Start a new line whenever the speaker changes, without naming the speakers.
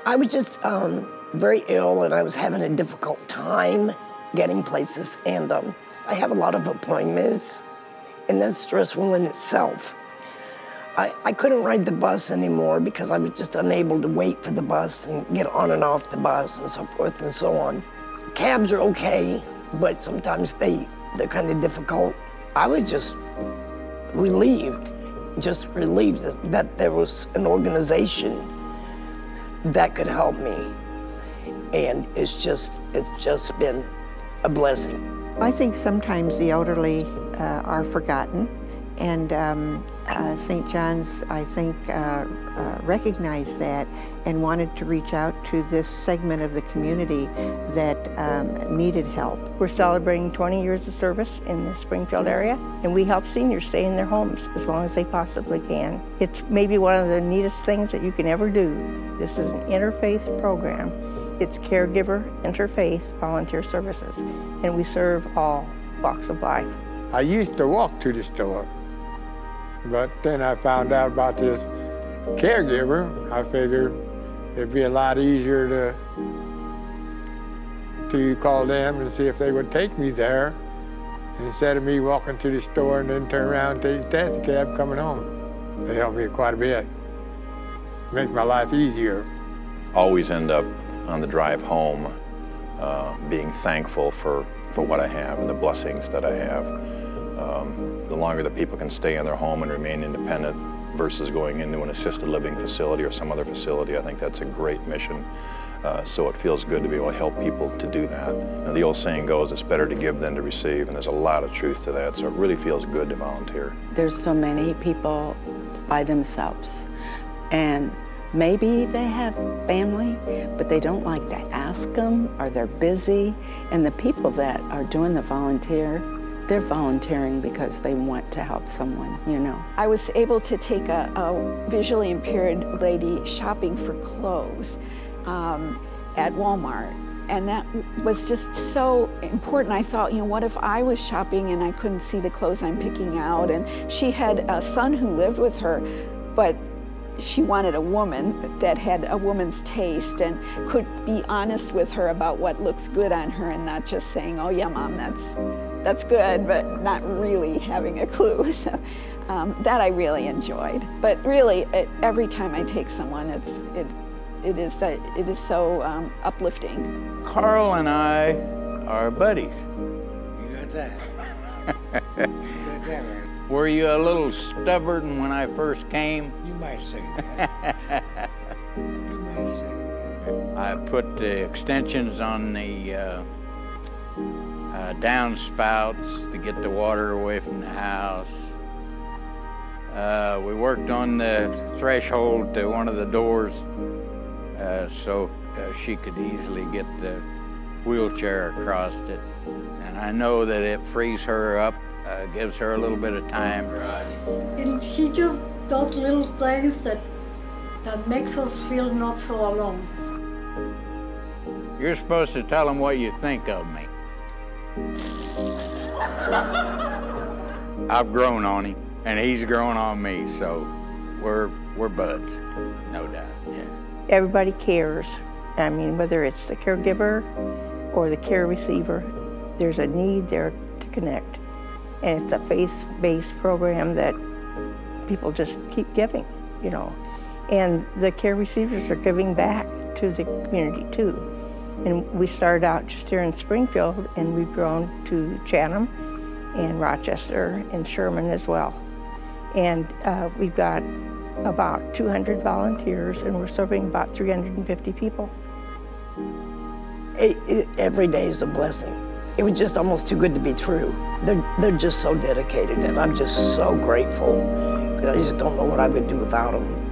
I was just very ill, and I was having a difficult time getting places, and I have a lot of appointments, and that's stressful in itself. I couldn't ride the bus anymore because I was just unable to wait for the bus and get on and off the bus and so forth and so on. Cabs are okay, but sometimes they're kind of difficult. I was just relieved that there was an organization that could help me. And it's just been a blessing.
I think sometimes the elderly are forgotten, and St. John's, I think, recognized that and wanted to reach out to this segment of the community that needed help.
We're celebrating 20 years of service in the Springfield area, and we help seniors stay in their homes as long as they possibly can. It's maybe one of the neatest things that you can ever do. This is an interfaith program. It's Caregiver Interfaith Volunteer Services, and we serve all walks of life.
I used to walk to the store, but then I found out about this caregiver. I figured it'd be a lot easier to call them and see if they would take me there, instead of me walking to the store and then turn around and take the taxi cab coming home. They helped me quite a bit, make my life easier.
Always end up on the drive home being thankful for what I have and the blessings that I have. The longer that people can stay in their home and remain independent versus going into an assisted living facility or some other facility, I think that's a great mission. So it feels good to be able to help people to do that. Now, the old saying goes, it's better to give than to receive, and there's a lot of truth to that, so it really feels good to volunteer.
There's so many people by themselves, and maybe they have family, but they don't like to ask them, or they're busy. And the people that are doing the volunteer, they're volunteering because they want to help someone, you know.
I was able to take a visually impaired lady shopping for clothes at Walmart. And that was just so important. I thought, you know, what if I was shopping and I couldn't see the clothes I'm picking out? And she had a son who lived with her, but she wanted a woman that had a woman's taste and could be honest with her about what looks good on her, and not just saying, oh yeah, Mom, that's good, but not really having a clue. So that I really enjoyed. But really, every time I take someone, it is so uplifting.
Carl and I are buddies.
You got that. You got that right.
Were you a little stubborn when I first came?
You might say that. You might say that.
I put the extensions on the downspouts to get the water away from the house. We worked on the threshold to one of the doors so she could easily get the wheelchair across it. And I know that it frees her up, gives her a little bit of time.
And he just does little things that makes us feel not so alone.
You're supposed to tell him what you think of me. I've grown on him, and he's grown on me, so we're buds, no doubt, yeah.
Everybody cares. I mean, whether it's the caregiver or the care receiver, there's a need there to connect. And it's a faith-based program that people just keep giving, you know. And the care receivers are giving back to the community too. And we started out just here in Springfield, and we've grown to Chatham and Rochester and Sherman as well. And we've got about 200 volunteers, and we're serving about 350 people.
Every day is a blessing. It was just almost too good to be true. They're just so dedicated, and I'm just so grateful, because I just don't know what I would do without them.